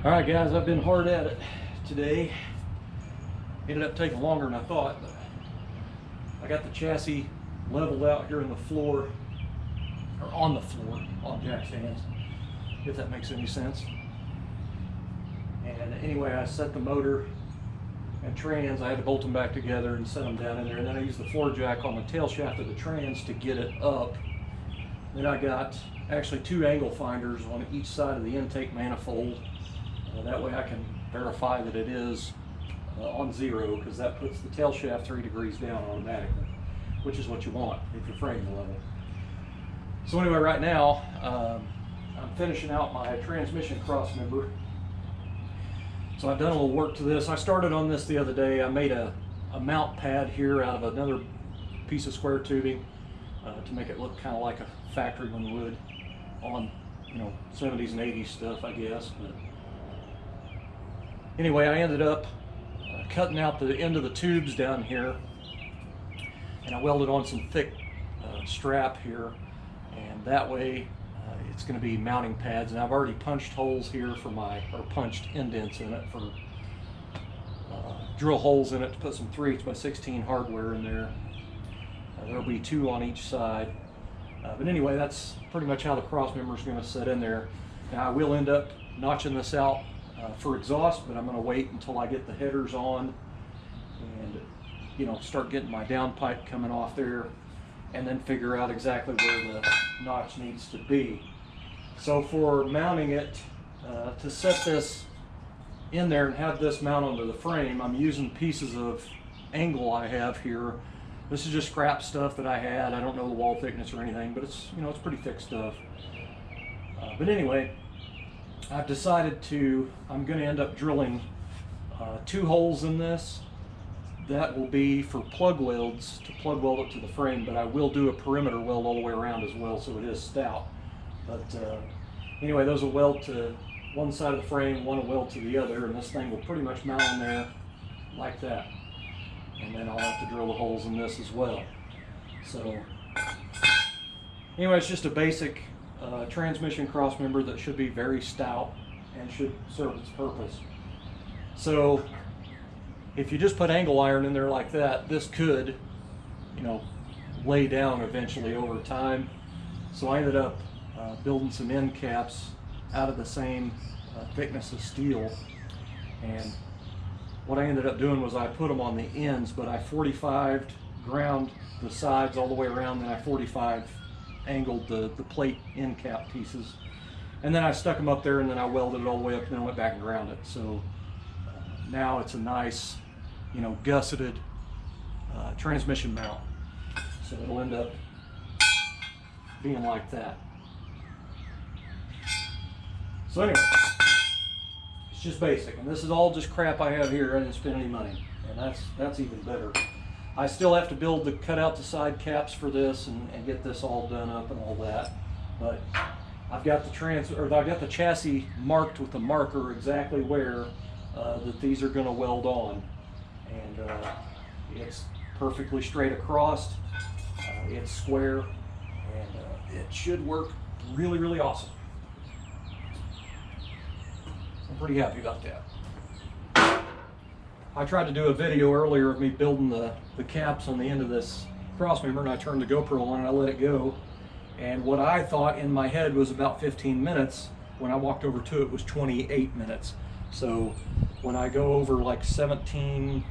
All right, guys, I've been hard at it today. Ended up taking longer than I thought, but I got the chassis leveled out here in the floor, or on the floor, on jack stands, if that makes any sense. And anyway, I set the motor and trans, I had to bolt them back together and set them down in there, and then I used the floor jack on the tail shaft of the trans to get it up. Then I got actually 2 angle finders on each side of the intake manifold. That way I can verify that it is on 0, because that puts the tail shaft 3 degrees down automatically, which is what you want if your frame's level. So anyway, right now I'm finishing out my transmission crossmember. So I've done a little work to this. I started on this the other day. I made a mount pad here out of another piece of square tubing to make it look kind of like a factory one would on, 70s and 80s stuff, I guess. But anyway, I ended up cutting out the end of the tubes down here, and I welded on some thick strap here, and that way it's going to be mounting pads. And I've already punched holes here for punched indents in it for drill holes in it to put some 3/8 by 16 hardware in there. There'll be 2 on each side. But anyway, that's pretty much how the crossmember is going to set in there. Now I will end up notching this out for exhaust, but I'm going to wait until I get the headers on and start getting my downpipe coming off there, and then figure out exactly where the notch needs to be. So for mounting it, to set this in there and have this mount onto the frame, I'm using pieces of angle I have here. This is just scrap stuff that I had. I don't know the wall thickness or anything, but it's it's pretty thick stuff. But anyway, I've decided I'm going to end up drilling 2 holes in this. That will be for plug welds, to plug weld it to the frame, but I will do a perimeter weld all the way around as well, so it is stout. But anyway, those will weld to one side of the frame, one will weld to the other, and this thing will pretty much mount on there like that. And then I'll have to drill the holes in this as well. So anyway, it's just a basic transmission crossmember that should be very stout and should serve its purpose. So if you just put angle iron in there like that, this could lay down eventually over time. So I ended up building some end caps out of the same thickness of steel, and what I ended up doing was I put them on the ends, but I 45'd ground the sides all the way around, then I 45 angled the plate end cap pieces, and then I stuck them up there, and then I welded it all the way up, and then went back and ground it. So now it's a nice gusseted transmission mount. So it'll end up being like that. So anyway, it's just basic, and this is all just crap I have here. I didn't spend any money, and that's even better. I still have to cut out the side caps for this and get this all done up and all that. But I've got the chassis marked with a marker exactly where that these are going to weld on, and it's perfectly straight across. It's square, and it should work really, really awesome. I'm pretty happy about that. I tried to do a video earlier of me building the caps on the end of this crossmember, and I turned the GoPro on and I let it go. And what I thought in my head was about 15 minutes, when I walked over to it was 28 minutes. So when I go over like 17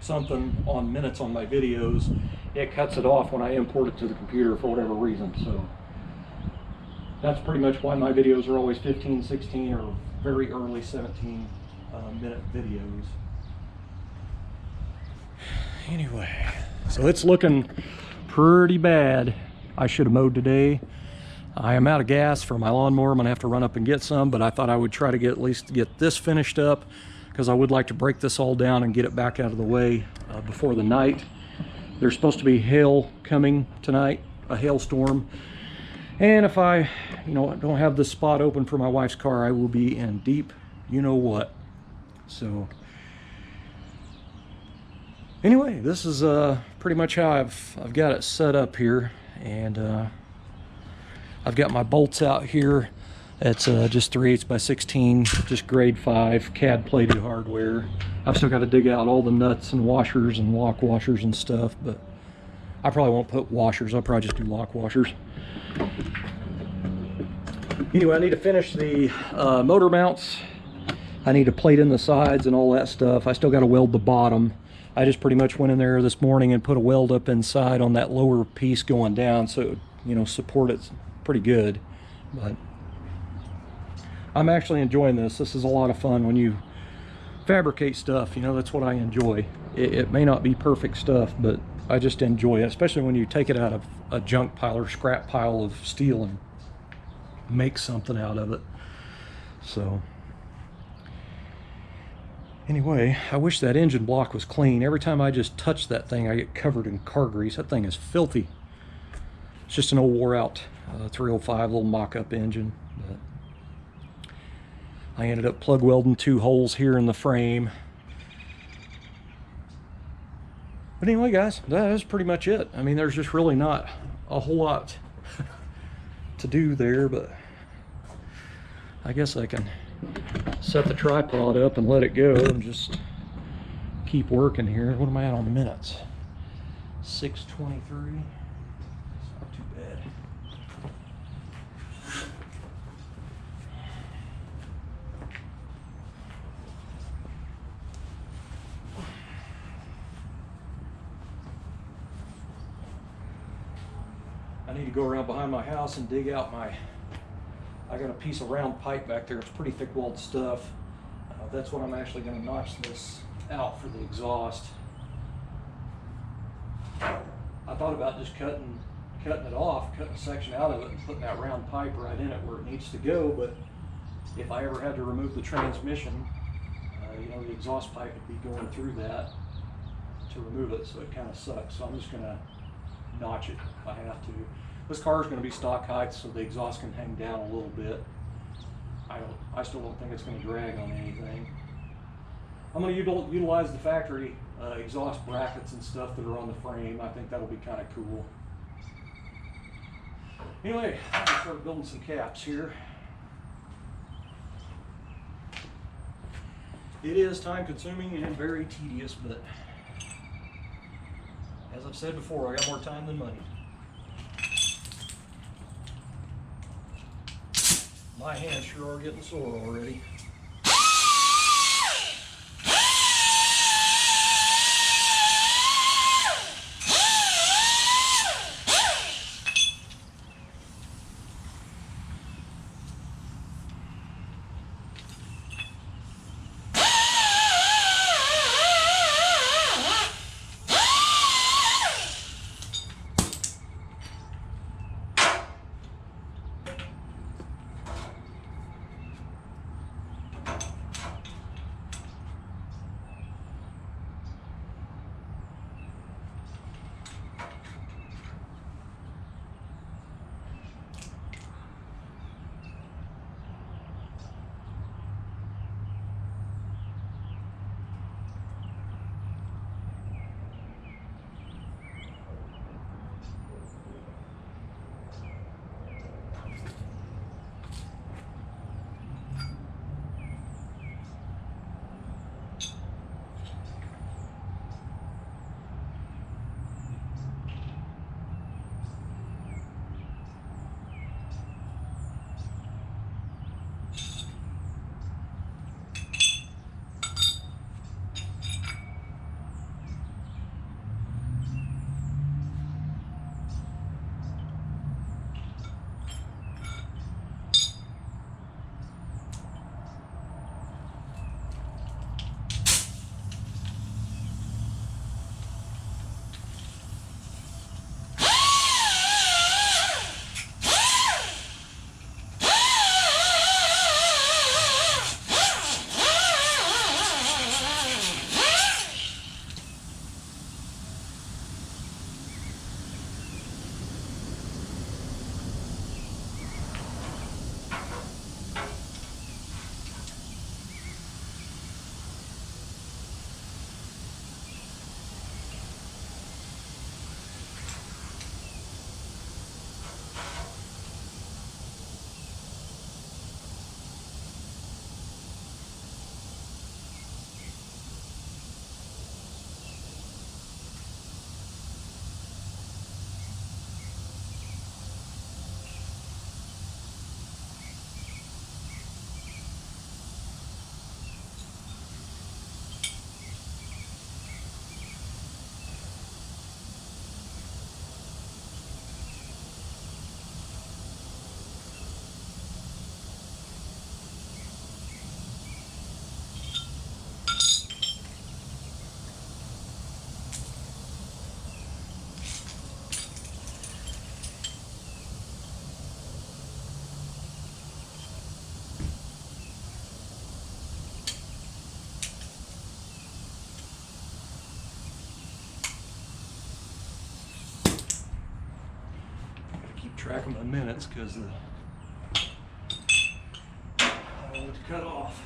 something on minutes on my videos, it cuts it off when I import it to the computer for whatever reason. So that's pretty much why my videos are always 15, 16, or very early 17 minute videos. Anyway, so it's looking pretty bad. I should have mowed today. I am out of gas for my lawnmower. I'm gonna have to run up and get some, but I thought I would try to at least get this finished up, because I would like to break this all down and get it back out of the way before the night. There's supposed to be hail coming tonight, a hailstorm. And if I, don't have this spot open for my wife's car, I will be in deep, what. So anyway, this is pretty much how I've got it set up here, and I've got my bolts out here. It's just 3/8 by 16, just grade 5 CAD plated hardware. I've still got to dig out all the nuts and washers and lock washers and stuff, but I probably won't put washers. I'll probably just do lock washers. Anyway, I need to finish the motor mounts. I need to plate in the sides and all that stuff. I still got to weld the bottom. I just pretty much went in there this morning and put a weld up inside on that lower piece going down, so you know, support it's pretty good. But I'm actually enjoying this. This is a lot of fun when you fabricate stuff. You know, that's what I enjoy. It may not be perfect stuff, but I just enjoy it, especially when you take it out of a junk pile or scrap pile of steel and make something out of it. So anyway, I wish that engine block was clean. Every time I just touch that thing, I get covered in car grease. That thing is filthy. It's just an old wore out 305 little mock-up engine. But I ended up plug welding 2 holes here in the frame. But anyway, guys, that is pretty much it. I mean, there's just really not a whole lot to do there, but I guess I can set the tripod up and let it go and just keep working here. What am I at on the minutes? 6:23. It's not too bad. I need to go around behind my house and dig out I got a piece of round pipe back there. It's pretty thick walled stuff. That's what I'm actually going to notch this out for the exhaust. I thought about just cutting it off, cutting a section out of it and putting that round pipe right in it where it needs to go, but if I ever had to remove the transmission, you know, the exhaust pipe would be going through that to remove it, so it kind of sucks. So I'm just going to notch it if I have to. This car is going to be stock height, so the exhaust can hang down a little bit. I still don't think it's going to drag on anything. I'm going to utilize the factory exhaust brackets and stuff that are on the frame. I think that'll be kind of cool. Anyway, I'm going to start building some caps here. It is time consuming and very tedious, but as I've said before, I got more time than money. My hands sure are getting sore already. track of my minutes because I want to cut off.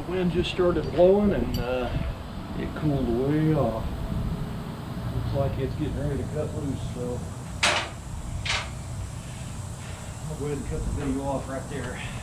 Wind just started blowing and it cooled way off. Looks like it's getting ready to cut loose, so I'll go ahead and cut the video off right there.